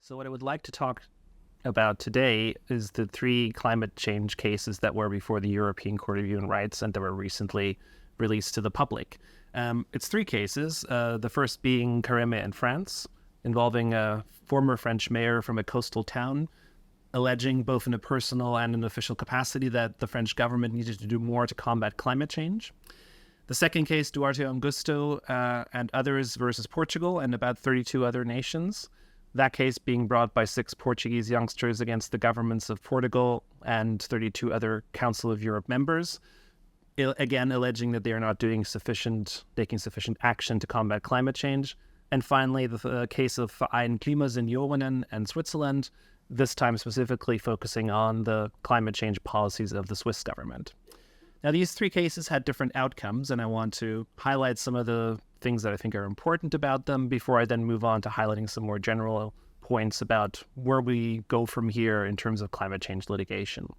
So what I would like to talk about today is the three climate change cases that were before the European Court of Human Rights and that were recently released to the public. It's three cases, the first being Carême in France, involving a former French mayor from a coastal town, alleging both in a personal and an official capacity that the French government needed to do more to combat climate change. The second case, Duarte Augusto and others versus Portugal and about 32 other nations. That case being brought by 6 Portuguese youngsters against the governments of Portugal and 32 other Council of Europe members, again alleging that they are not taking sufficient action to combat climate change. And finally, the case of Verein Klimasenioren and Switzerland, this time specifically focusing on the climate change policies of the Swiss government. Now, these three cases had different outcomes, and I want to highlight some of the things that I think are important about them before I then move on to highlighting some more general points about where we go from here in terms of climate change litigation.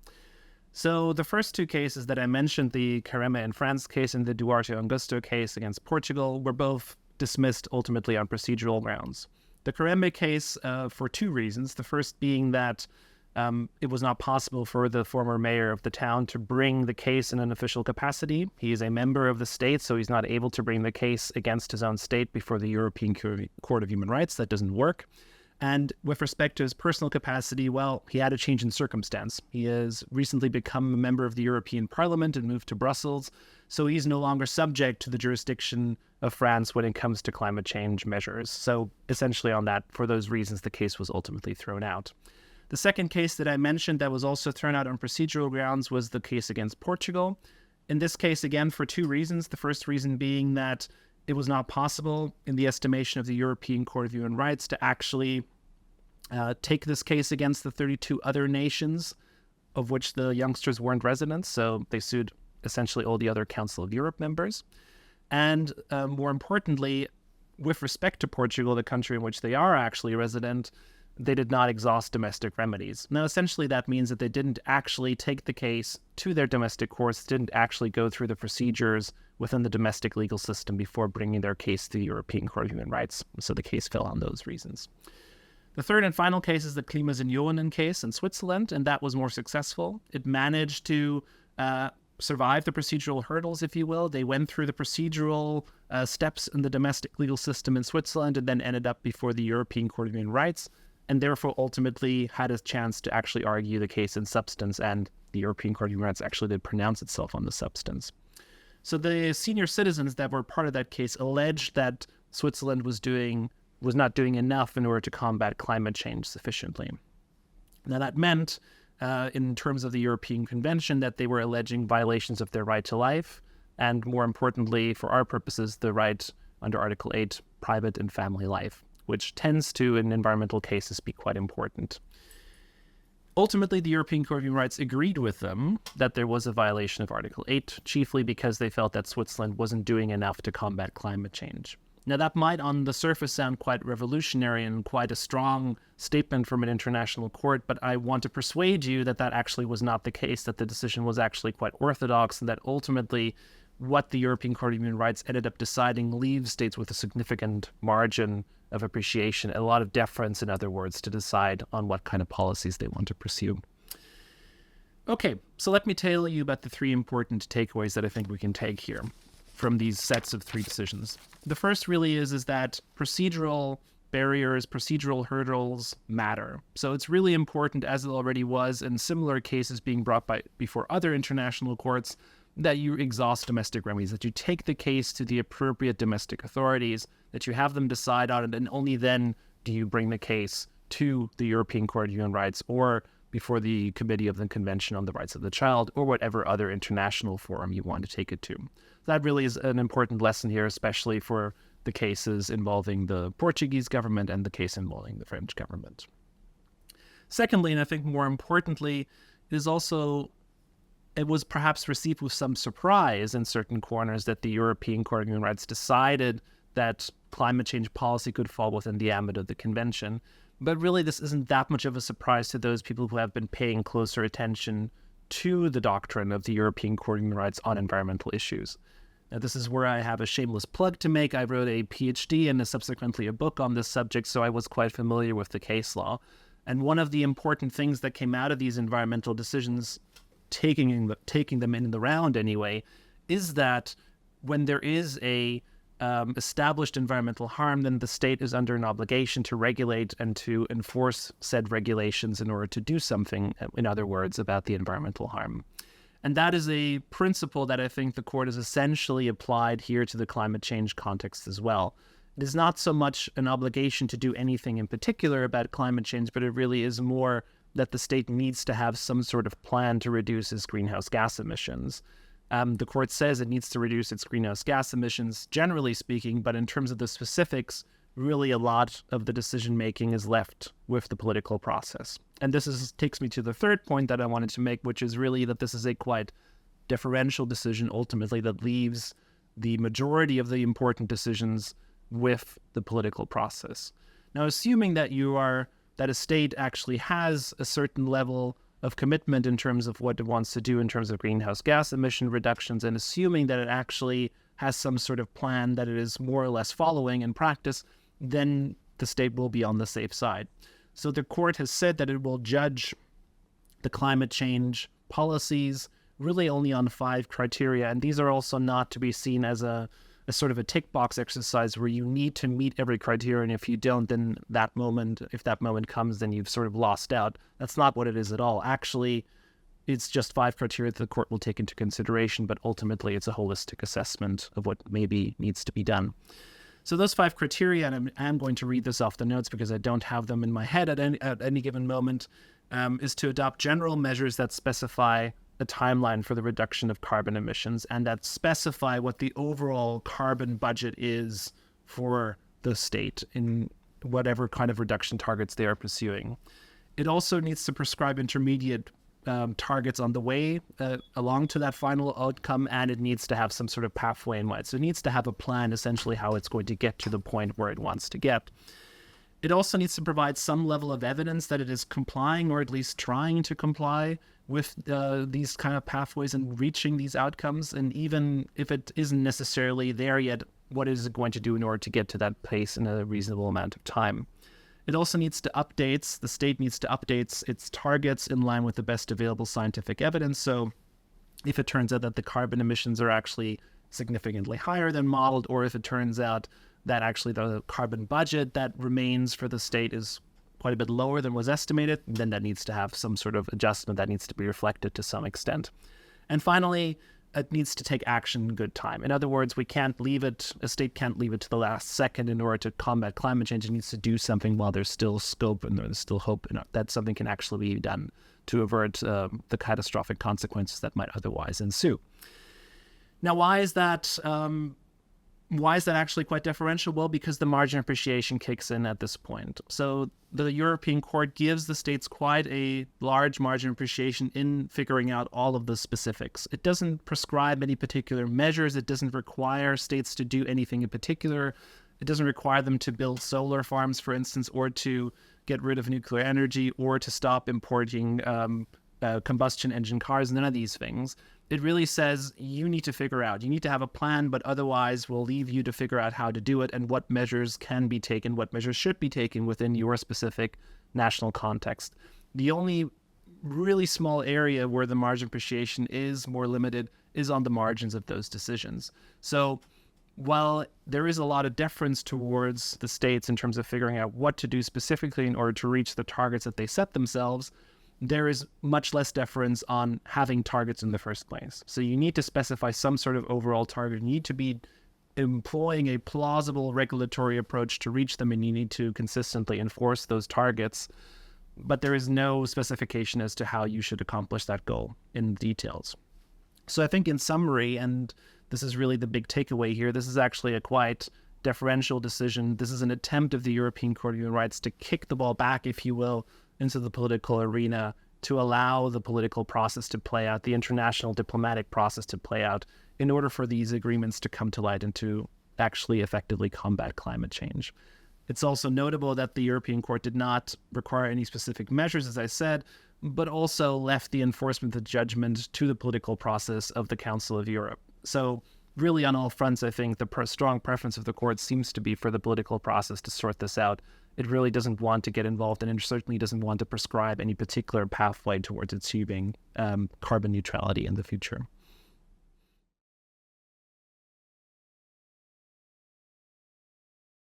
So the first two cases that I mentioned, the Carême in France case and the Duarte Augusto case against Portugal, were both dismissed ultimately on procedural grounds. The Carême case for two reasons. The first being that it was not possible for the former mayor of the town to bring the case in an official capacity. He is a member of the state, so he's not able to bring the case against his own state before the European Court of Human Rights. That doesn't work. And with respect to his personal capacity, well, he had a change in circumstance. He has recently become a member of the European Parliament and moved to Brussels, so he's no longer subject to the jurisdiction of France when it comes to climate change measures. So essentially for those reasons, the case was ultimately thrown out. The second case that I mentioned that was also thrown out on procedural grounds was the case against Portugal. In this case, again, for two reasons. The first reason being that it was not possible, in the estimation of the European Court of Human Rights, to actually take this case against the 32 other nations of which the youngsters weren't residents. So they sued essentially all the other Council of Europe members. And more importantly, with respect to Portugal, the country in which they are actually resident, they did not exhaust domestic remedies. Now, essentially, that means that they didn't actually take the case to their domestic courts, didn't actually go through the procedures within the domestic legal system before bringing their case to the European Court of Human Rights. So the case fell on those reasons. The third and final case is the Klimasenioren case in Switzerland, and that was more successful. It managed to survive the procedural hurdles, if you will. They went through the procedural steps in the domestic legal system in Switzerland and then ended up before the European Court of Human Rights, and therefore ultimately had a chance to actually argue the case in substance, and the European Court of Human Rights actually did pronounce itself on the substance. So the senior citizens that were part of that case alleged that Switzerland was not doing enough in order to combat climate change sufficiently. Now that meant, in terms of the European Convention, that they were alleging violations of their right to life, and more importantly, for our purposes, the right under Article 8, private and family life, which tends to, in environmental cases, be quite important. Ultimately, the European Court of Human Rights agreed with them that there was a violation of Article 8, chiefly because they felt that Switzerland wasn't doing enough to combat climate change. Now, that might on the surface sound quite revolutionary and quite a strong statement from an international court, but I want to persuade you that that actually was not the case, that the decision was actually quite orthodox, and that ultimately what the European Court of Human Rights ended up deciding leaves states with a significant margin of appreciation, a lot of deference, in other words, to decide on what kind of policies they want to pursue. Okay, so let me tell you about the three important takeaways that I think we can take here from these sets of three decisions. The first really is that procedural barriers, procedural hurdles matter. So it's really important, as it already was in similar cases being brought before other international courts, that you exhaust domestic remedies, that you take the case to the appropriate domestic authorities, that you have them decide on it, and only then do you bring the case to the European Court of Human Rights or before the Committee of the Convention on the Rights of the Child or whatever other international forum you want to take it to. That really is an important lesson here, especially for the cases involving the Portuguese government and the case involving the French government. Secondly, and I think more importantly, it was perhaps received with some surprise in certain corners that the European Court of Human Rights decided that climate change policy could fall within the ambit of the convention. But really, this isn't that much of a surprise to those people who have been paying closer attention to the doctrine of the European Court of Human Rights on environmental issues. Now, this is where I have a shameless plug to make. I wrote a PhD and subsequently a book on this subject, so I was quite familiar with the case law. And one of the important things that came out of these environmental decisions, taking them in the round anyway, is that when there is a established environmental harm, then the state is under an obligation to regulate and to enforce said regulations in order to do something, in other words, about the environmental harm. And that is a principle that I think the court has essentially applied here to the climate change context as well. It is not so much an obligation to do anything in particular about climate change, but it really is more that the state needs to have some sort of plan to reduce its greenhouse gas emissions. The court says it needs to reduce its greenhouse gas emissions, generally speaking, but in terms of the specifics, really a lot of the decision-making is left with the political process. And this takes me to the third point that I wanted to make, which is really that this is a quite deferential decision, ultimately, that leaves the majority of the important decisions with the political process. Now, assuming that that a state actually has a certain level of commitment in terms of what it wants to do in terms of greenhouse gas emission reductions, and assuming that it actually has some sort of plan that it is more or less following in practice, then the state will be on the safe side. So the court has said that it will judge the climate change policies really only on 5 criteria, and these are also not to be seen as a sort of a tick box exercise where you need to meet every criteria, and if you don't, then if that moment comes, then you've sort of lost out. That's not what it is at all. Actually, it's just 5 criteria that the court will take into consideration, but ultimately it's a holistic assessment of what maybe needs to be done. So those 5 criteria, and I'm going to read this off the notes because I don't have them in my head at any given moment, is to adopt general measures that specify a timeline for the reduction of carbon emissions and that specify what the overall carbon budget is for the state in whatever kind of reduction targets they are pursuing. It also needs to prescribe intermediate targets on the way along to that final outcome, and it needs to have some sort of pathway in mind. So it needs to have a plan, essentially, how it's going to get to the point where it wants to get. It also needs to provide some level of evidence that it is complying, or at least trying to comply with these kind of pathways and reaching these outcomes. And even if it isn't necessarily there yet, what is it going to do in order to get to that place in a reasonable amount of time? It also needs to the state needs to update its targets in line with the best available scientific evidence. So if it turns out that the carbon emissions are actually significantly higher than modeled, or if it turns out that actually the carbon budget that remains for the state is quite a bit lower than was estimated, then that needs to have some sort of adjustment that needs to be reflected to some extent. And finally, it needs to take action in good time. In other words, a state can't leave it to the last second in order to combat climate change. It needs to do something while there's still scope and there's still hope that something can actually be done to avert the catastrophic consequences that might otherwise ensue. Now, why is that actually quite deferential? Well, because the margin of appreciation kicks in at this point. So the European Court gives the states quite a large margin of appreciation in figuring out all of the specifics. It doesn't prescribe any particular measures. It doesn't require states to do anything in particular. It doesn't require them to build solar farms, for instance, or to get rid of nuclear energy, or to stop importing combustion engine cars, none of these things. It really says you need to figure out, you need to have a plan, but otherwise we'll leave you to figure out how to do it and what measures can be taken, what measures should be taken within your specific national context. The only really small area where the margin of appreciation is more limited is on the margins of those decisions. So while there is a lot of deference towards the states in terms of figuring out what to do specifically in order to reach the targets that they set themselves, there is much less deference on having targets in the first place. So you need to specify some sort of overall target. You need to be employing a plausible regulatory approach to reach them, and you need to consistently enforce those targets. But there is no specification as to how you should accomplish that goal in details. So I think in summary, and this is really the big takeaway here, this is actually a quite deferential decision. This is an attempt of the European Court of Human Rights to kick the ball back, if you will, into the political arena, to allow the political process to play out, the international diplomatic process to play out, in order for these agreements to come to light and to actually effectively combat climate change. It's also notable that the European Court did not require any specific measures, as I said, but also left the enforcement of the judgment to the political process of the Council of Europe. So really on all fronts, I think the strong preference of the court seems to be for the political process to sort this out. It really doesn't want to get involved, and it certainly doesn't want to prescribe any particular pathway towards achieving carbon neutrality in the future.